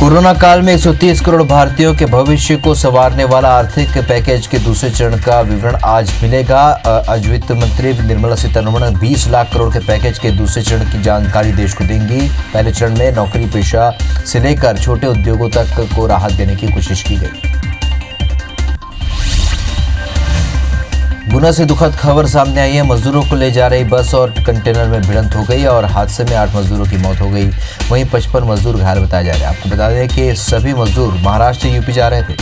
Corona काल में 130 करोड़ भारतीयों के भविष्य को संवारने वाला आर्थिक पैकेज के दूसरे चरण का विवरण आज मिलेगा। आज वित्त मंत्री निर्मला सीतारमण 20 लाख करोड़ के पैकेज के दूसरे चरण की जानकारी देश को देंगी। पहले चरण में नौकरी पेशा से लेकर छोटे उद्योगों तक को राहत देने की कोशिश की गई। गुना से दुखद खबर सामने आई है। मजदूरों को ले जा रही बस और कंटेनर में भिड़ंत हो गई और हादसे में 8 मजदूरों की मौत हो गई। वहीं 55 मजदूर घायल बताए जा रहे हैं। आपको बता दें कि सभी मजदूर महाराष्ट्र यूपी जा रहे थे।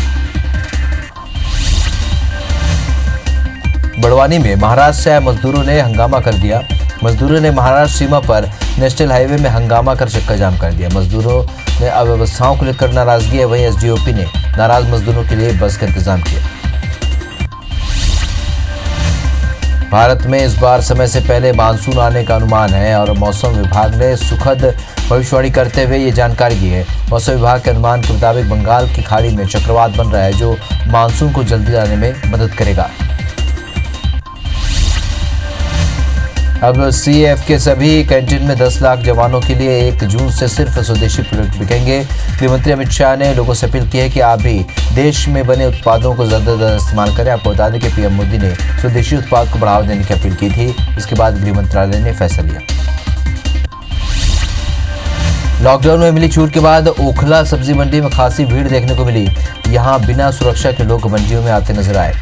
बड़वानी में महाराष्ट्र से आए मजदूरों ने हंगामा कर दिया। मजदूरों ने महाराष्ट्र सीमा पर नेशनल हाईवे में हंगामा कर चक्का जाम कर दिया। मजदूरों ने अव्यवस्थाओं को लेकर नाराजगी है। वहीं एसडीओपी ने नाराज मजदूरों के लिए बस का इंतजाम किया। भारत में इस बार समय से पहले मानसून आने का अनुमान है और मौसम विभाग ने सुखद भविष्यवाणी करते हुए ये जानकारी दी है। मौसम विभाग के अनुमान के मुताबिक बंगाल की खाड़ी में चक्रवात बन रहा है जो मानसून को जल्दी लाने में मदद करेगा। अब सीएएफ के सभी कैंटीन में 10 लाख जवानों के लिए 1 जून से सिर्फ स्वदेशी प्रोडक्ट बिकेंगे। गृहमंत्री अमित शाह ने लोगों से अपील की है कि आप भी देश में बने उत्पादों को ज्यादा इस्तेमाल करें। आपको बता दें कि पीएम मोदी ने स्वदेशी उत्पाद को बढ़ावा देने की अपील की थी। इसके बाद गृह मंत्रालय ने फैसला लिया। लॉकडाउन में मिली छूट के बाद ओखला सब्जी मंडी में खासी भीड़ देखने को मिली। यहाँ बिना सुरक्षा के लोग मंडियों में आते नजर आए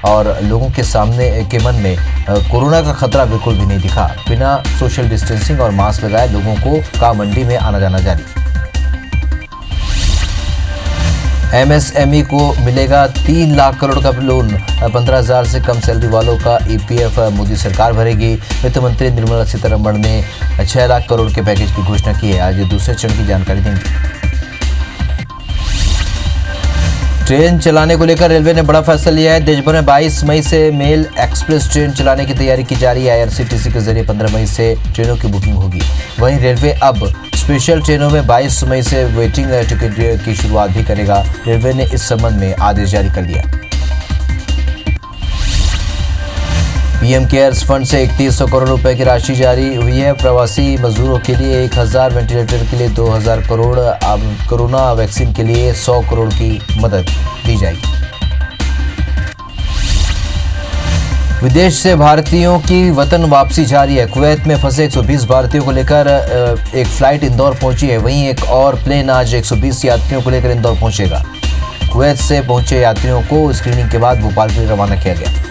और लोगों के सामने के मन में कोरोना का खतरा बिल्कुल भी नहीं दिखा। बिना सोशल डिस्टेंसिंग और मास्क लगाए लोगों का मंडी में आना जाना जारी। एमएसएमई को मिलेगा 3 लाख करोड़ का लोन। 15,000 से कम सैलरी वालों का ईपीएफ मोदी सरकार भरेगी। वित्त मंत्री निर्मला सीतारमण ने 6 लाख करोड़ के पैकेज की घोषणा की है। आज दूसरे चरण की जानकारी देंगे। ट्रेन चलाने को लेकर रेलवे ने बड़ा फैसला लिया है। देश भर में 22 मई से मेल एक्सप्रेस ट्रेन चलाने की तैयारी की जा रही है। आईआरसीटीसी के जरिए 15 मई से ट्रेनों की बुकिंग होगी। वहीं रेलवे अब स्पेशल ट्रेनों में 22 मई से वेटिंग टिकट की शुरुआत भी करेगा। रेलवे ने इस संबंध में आदेश जारी कर दिया। पीएम केयर्स फंड से 3100 करोड़ रुपए की राशि जारी हुई है। प्रवासी मजदूरों के लिए 1000, वेंटिलेटर के लिए 2000 करोड़, अब कोरोना वैक्सीन के लिए 100 करोड़ की मदद दी जाएगी। विदेश से भारतीयों की वतन वापसी जारी है। कुवैत में फंसे 120 भारतीयों को लेकर एक फ्लाइट इंदौर पहुंची है। वहीं एक और प्लेन आज 120 यात्रियों को लेकर इंदौर पहुंचेगा। कुवैत से पहुंचे यात्रियों को स्क्रीनिंग के बाद भोपाल के लिए रवाना किया गया।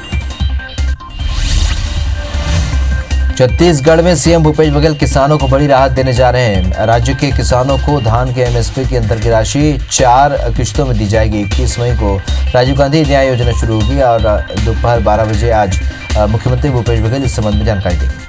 छत्तीसगढ़ में सीएम भूपेश बघेल किसानों को बड़ी राहत देने जा रहे हैं। राज्य के किसानों को धान के एमएसपी के अंतर की राशि 4 किश्तों में दी जाएगी। 21 मई को राजीव गांधी न्याय योजना शुरू होगी और दोपहर 12 बजे आज मुख्यमंत्री भूपेश बघेल इस संबंध में जानकारी देंगे।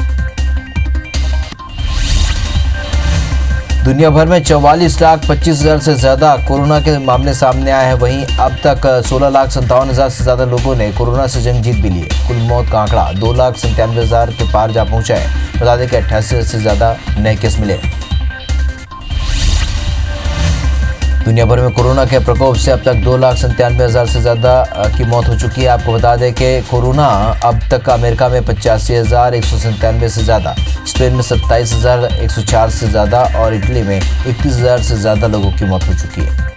दुनिया भर में 44,25,000 से ज्यादा कोरोना के मामले सामने आए हैं। वहीं अब तक 16,57,000 से ज्यादा लोगों ने कोरोना से जंग जीत भी ली है। कुल मौत का आंकड़ा 2,97,000 के पार जा पहुंचा है। बता दें कि 88 से ज्यादा नए केस मिले। दुनिया भर में कोरोना के प्रकोप से अब तक 2,97,000 से ज्यादा की मौत हो चुकी है। आपको बता दें कि कोरोना अब तक अमेरिका में 85,197 से ज्यादा, स्पेन में 27,104 से ज्यादा और इटली में 31,000 से ज्यादा लोगों की मौत हो चुकी है।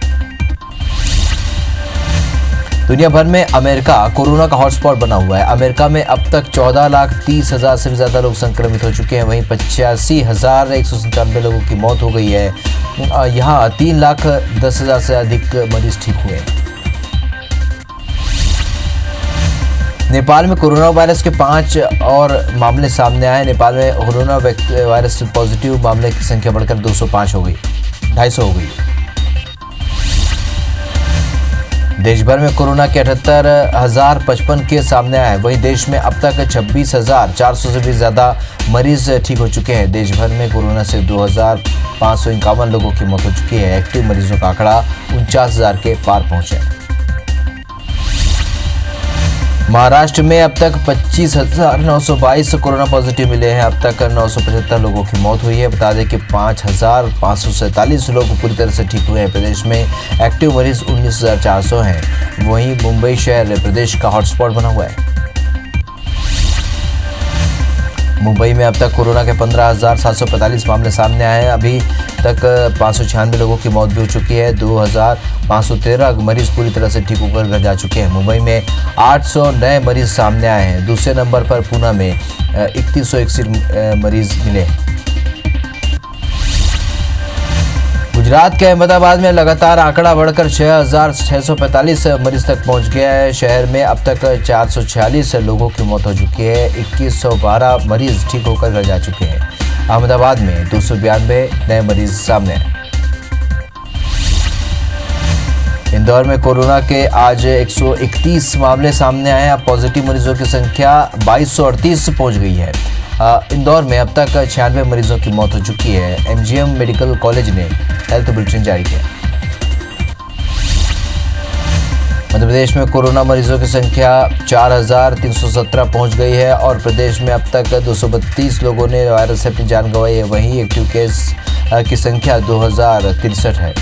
दुनिया भर में अमेरिका कोरोना का हॉटस्पॉट बना हुआ है। अमेरिका में अब तक 14,30,000 से भी ज्यादा लोग संक्रमित हो चुके हैं। वहीं 85,197 लोगों की मौत हो गई है। यहाँ 3,10,000 से अधिक मरीज ठीक हुए हैं। नेपाल में कोरोना वायरस के 5 और मामले सामने आए। नेपाल में कोरोना वायरस पॉजिटिव मामले की संख्या बढ़कर 205 हो गई, 250 हो गई। देश भर में कोरोना के 78,055 केस सामने आए। वहीं देश में अब तक 26,400 से भी ज्यादा मरीज ठीक हो चुके हैं। देश भर में कोरोना से 2,551 लोगों की मौत हो चुकी है। एक्टिव मरीजों का आंकड़ा 49,000 के पार पहुंचा है। महाराष्ट्र में अब तक 25,922 कोरोना पॉजिटिव मिले हैं। अब तक 975 लोगों की मौत हुई है। बता दें कि 5,547 लोग पूरी तरह से ठीक हुए हैं। प्रदेश में एक्टिव मरीज 19,400 हैं। वहीं मुंबई शहर प्रदेश का हॉटस्पॉट बना हुआ है। मुंबई में अब तक कोरोना के 15,745 मामले सामने आए हैं। अभी तक 596 लोगों की मौत भी हो चुकी है। 2513 मरीज पूरी तरह से ठीक होकर घर जा चुके हैं। मुंबई में 800 नए मरीज सामने आए हैं। दूसरे नंबर पर पूना में 3161 मरीज मिले। गुजरात के अहमदाबाद में लगातार आंकड़ा बढ़कर 6645 मरीज तक पहुंच गया है। शहर में अब तक 446 लोगों की मौत हो चुकी है। 2112 मरीज ठीक होकर घर जा चुके हैं। अहमदाबाद में 292 नए मरीज सामने आए। इंदौर में कोरोना के आज 131 मामले सामने आए हैं। अब पॉजिटिव मरीजों की संख्या 2238 पहुंच गई है। इंदौर में अब तक 96 मरीजों की मौत हो चुकी है। एमजीएम मेडिकल कॉलेज ने हेल्थ बुलेटिन जारी किया। मध्य प्रदेश में कोरोना मरीजों की संख्या 4317 पहुंच गई है और प्रदेश में अब तक 232 लोगों ने वायरस से अपनी जान गंवाई है। वहीं एक्टिव केस की संख्या 2063 है।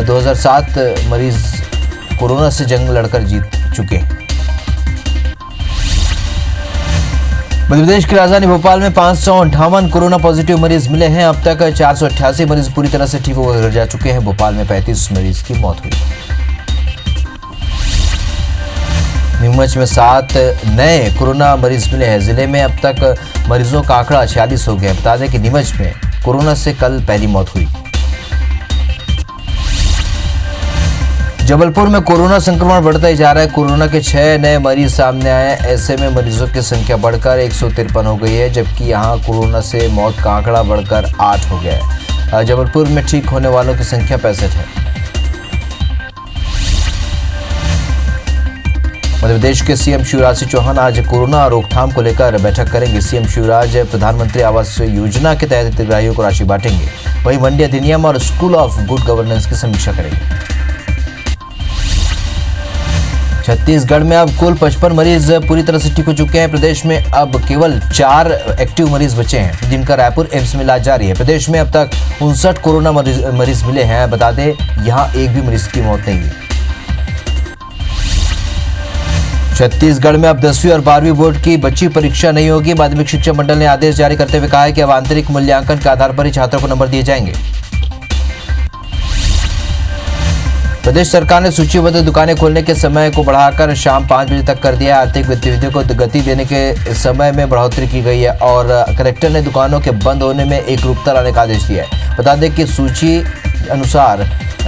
2007 मरीज कोरोना से जंग लड़कर जीत चुके हैं। मध्य प्रदेश की राजधानी भोपाल में 558 कोरोना पॉजिटिव मरीज मिले हैं। अब तक 488 मरीज पूरी तरह से ठीक होकर घर जा चुके हैं। भोपाल में 35 मरीज की मौत हुई। नीमच में 7 नए कोरोना मरीज मिले हैं। जिले में अब तक मरीजों का आंकड़ा 46 हो गया। बता दें कि नीमच में कोरोना से कल पहली मौत हुई। जबलपुर में कोरोना संक्रमण बढ़ता ही जा रहा है। कोरोना के 6 नए मरीज सामने आए हैं। ऐसे में मरीजों की संख्या बढ़कर 153 हो गई है, जबकि यहां कोरोना से मौत का आंकड़ा बढ़कर 8 हो गया है। जबलपुर में ठीक होने वालों की संख्या 65 है। मध्य प्रदेश के सीएम शिवराज सिंह चौहान आज कोरोना रोकथाम को लेकर बैठक करेंगे। सीएम शिवराज प्रधानमंत्री आवास योजना के तहत हितग्राहियों को राशि बांटेंगे। वहीं मंडी अधिनियम और स्कूल ऑफ गुड गवर्नेंस की समीक्षा करेंगे। छत्तीसगढ़ में अब कुल 55 मरीज पूरी तरह से ठीक हो चुके हैं। प्रदेश में अब केवल 4 एक्टिव मरीज बचे हैं, जिनका रायपुर एम्स में इलाज जारी है। प्रदेश में अब तक 59 कोरोना मरीज मिले हैं। बता दें, यहां एक भी मरीज की मौत नहीं हुई। छत्तीसगढ़ में अब 10वीं और 12वीं बोर्ड की बच्ची परीक्षा नहीं होगी। माध्यमिक शिक्षा मंडल ने आदेश जारी करते हुए कहा है कि अब आंतरिक मूल्यांकन के आधार पर ही छात्रों को नंबर दिए जाएंगे। प्रदेश सरकार ने सूचीबद्ध दुकानें खोलने के समय को बढ़ाकर शाम 5 बजे तक कर दिया है। आर्थिक गतिविधियों को गति देने के समय में बढ़ोतरी की गई है और कलेक्टर ने दुकानों के बंद होने में एक रूपता लाने का आदेश दिया है। बता दें कि सूची अनुसार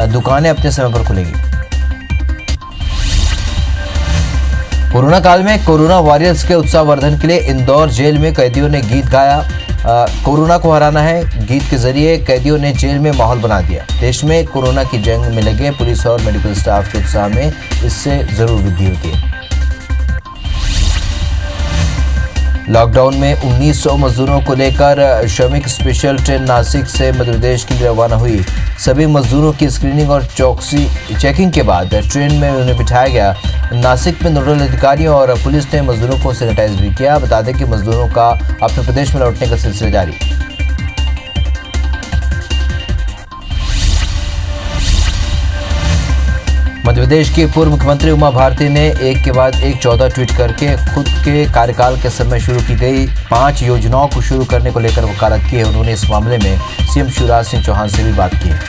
दुकानें अपने समय पर खुलेंगी। कोरोना काल में कोरोना वॉरियर्स के उत्साहवर्धन के लिए इंदौर जेल में कैदियों ने गीत गाया। कोरोना को हराना है गीत के जरिए कैदियों ने जेल में माहौल बना दिया। देश में कोरोना की जंग में लगे पुलिस और मेडिकल स्टाफ के उत्साह में इससे जरूर वृद्धि होती है। लॉकडाउन में 1900 मजदूरों को लेकर श्रमिक स्पेशल ट्रेन नासिक से मध्य प्रदेश के लिए रवाना हुई। सभी मजदूरों की स्क्रीनिंग और चौकसी चेकिंग के बाद ट्रेन में उन्हें बिठाया गया। नासिक में नोडल अधिकारियों और पुलिस ने मजदूरों को सैनिटाइज भी किया। बता दें कि मजदूरों का अपने प्रदेश में लौटने का सिलसिला जारी। मध्य प्रदेश की पूर्व मुख्यमंत्री उमा भारती ने एक के बाद एक 14 ट्वीट करके खुद के कार्यकाल के समय शुरू की गई 5 योजनाओं को शुरू करने को लेकर वकालत की है। उन्होंने इस मामले में सीएम शिवराज सिंह चौहान से भी बात की है।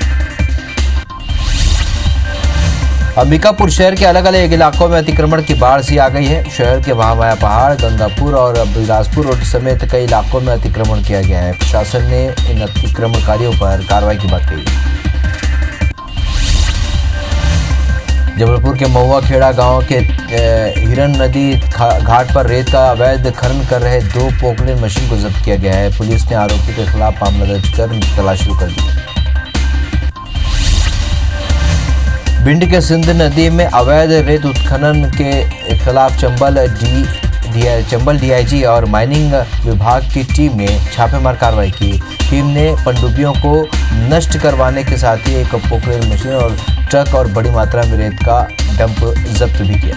अंबिकापुर शहर के अलग अलग इलाकों में अतिक्रमण की बाढ़ सी आ गई है। शहर के महामाया पहाड़, गंगापुर और बिलासपुर रोड समेत कई इलाकों में अतिक्रमण किया गया है। प्रशासन ने इन अतिक्रमणकारियों पर कार्रवाई की बात कही। जबलपुर के महुआ खेड़ा गांव के हिरन नदी घाट पर रेत का अवैध खनन कर रहे 2 पोकलेन मशीन को जब्त किया गया है। पुलिस ने आरोपी के खिलाफ मामला दर्ज कर तलाश शुरू कर दी। भिंड के सिंध नदी में अवैध रेत उत्खनन के खिलाफ चंबल डीआईजी और माइनिंग विभाग की टीम ने छापेमार कार्रवाई की। टीम ने पनडुब्बियों को नष्ट करवाने के साथ ही एक पोकलेन मशीन और ट्रक और बड़ी मात्रा में रेत का डंप जब्त भी किया।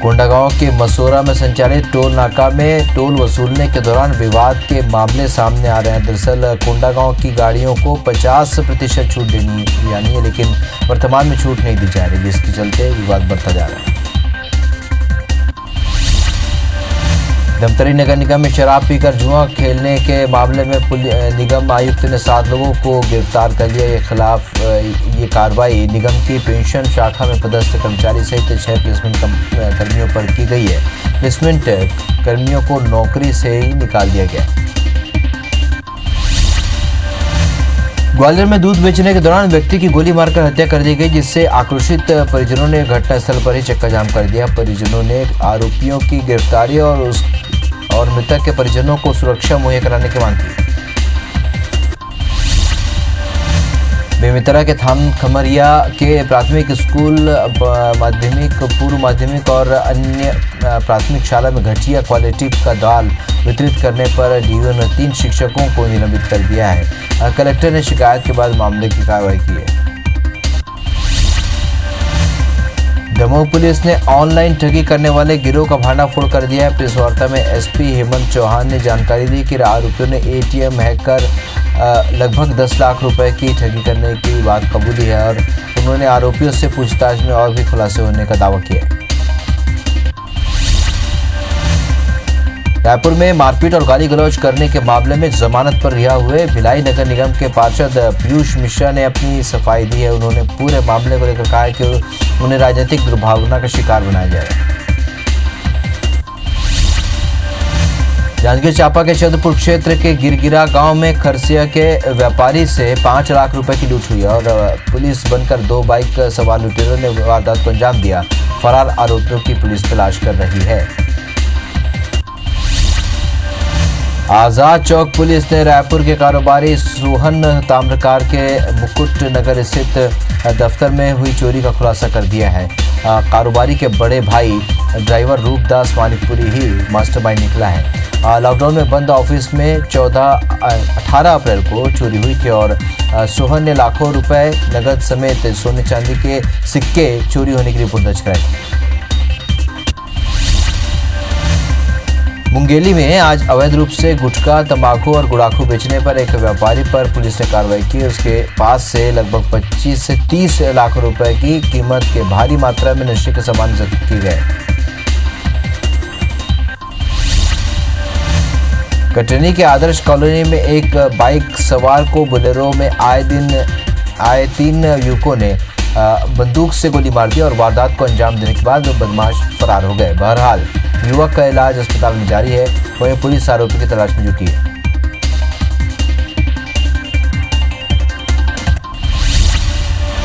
कोंडागांव के मसोरा में संचालित टोल नाका में टोल वसूलने के दौरान विवाद के मामले सामने आ रहे हैं। दरअसल कोंडागांव की गाड़ियों को 50% छूट देनी यानी है, लेकिन वर्तमान में छूट नहीं दी जा रही, जिसके चलते विवाद बढ़ता जा रहा है। धमतरी नगर निगम में शराब पीकर जुआ खेलने के मामले में निगम आयुक्त ने 7 लोगों को गिरफ्तार कर लिया। ये कार्रवाई निगम की पेंशन शाखा में पदस्थ कर्मचारी सहित 6 प्लेसमेंट कर्मियों पर की गई है। प्लेसमेंट कर्मियों को नौकरी से ही निकाल दिया गया। ग्वालियर में दूध बेचने के दौरान व्यक्ति की गोली मारकर हत्या कर दी गई, जिससे आक्रोशित परिजनों ने घटनास्थल पर ही चक्का जाम कर दिया। परिजनों ने आरोपियों की गिरफ्तारी और मृतक के परिजनों को सुरक्षा मुहैया कराने की मांग की। बेमेतरा के थान खमरिया के प्राथमिक स्कूल, माध्यमिक, पूर्व माध्यमिक और अन्य प्राथमिक शाला में घटिया क्वालिटी का दाल वितरित करने पर डीओ ने 3 शिक्षकों को निलंबित कर दिया है। कलेक्टर ने शिकायत के बाद मामले की कार्रवाई की है। दमोह पुलिस ने ऑनलाइन ठगी करने वाले गिरोह का भांडाफोड़ कर दिया है। प्रेस वार्ता में एसपी हेमंत चौहान ने जानकारी दी कि आरोपियों ने एटीएम हैक कर लगभग 10 लाख रुपए की ठगी करने की बात कबूली है और उन्होंने आरोपियों से पूछताछ में और भी खुलासे होने का दावा किया है। रायपुर में मारपीट और गाली गलौज करने के मामले में जमानत पर रिहा हुए भिलाई नगर निगम के पार्षद पीयूष मिश्रा ने अपनी सफाई दी है। उन्होंने पूरे मामले को लेकर कहा है कि उन्हें राजनीतिक दुर्भावना का शिकार बनाया जाएगा। जांजगीर चांपा के चंद्रपुर क्षेत्र के गिरगिरा गांव में खरसिया के व्यापारी से 5 लाख रुपए की लूट हुई और पुलिस बनकर 2 बाइक सवार लुटेरों ने वारदात को अंजाम दिया। फरार आरोपियों की पुलिस तलाश कर रही है। आजाद चौक पुलिस ने रायपुर के कारोबारी सोहन ताम्रकार के मुकुट नगर स्थित दफ्तर में हुई चोरी का खुलासा कर दिया है। कारोबारी के बड़े भाई ड्राइवर रूपदास मानिकपुरी ही मास्टरमाइंड निकला है। लॉकडाउन में बंद ऑफिस में 18 अप्रैल को चोरी हुई थी और सोहन ने लाखों रुपए नगद समेत सोने चांदी के सिक्के चोरी होने की रिपोर्ट दर्ज कराई। मुंगेली में आज अवैध रूप से गुटखा, तंबाकू और गुड़ाखू बेचने पर एक व्यापारी पर पुलिस ने कार्रवाई की। उसके पास से लगभग 25 से 30 लाख रुपए की कीमत के भारी मात्रा में नशे के सामान जब्त किए गए। कटनी के आदर्श कॉलोनी में एक बाइक सवार को बोलेरो में आए 3 युवकों ने बंदूक से गोली मार दी और वारदात को अंजाम देने के बाद बदमाश फरार हो गए। बहरहाल युवक का इलाज अस्पताल में जारी है, वहीं पुलिस आरोपी की तलाश में जुटी है।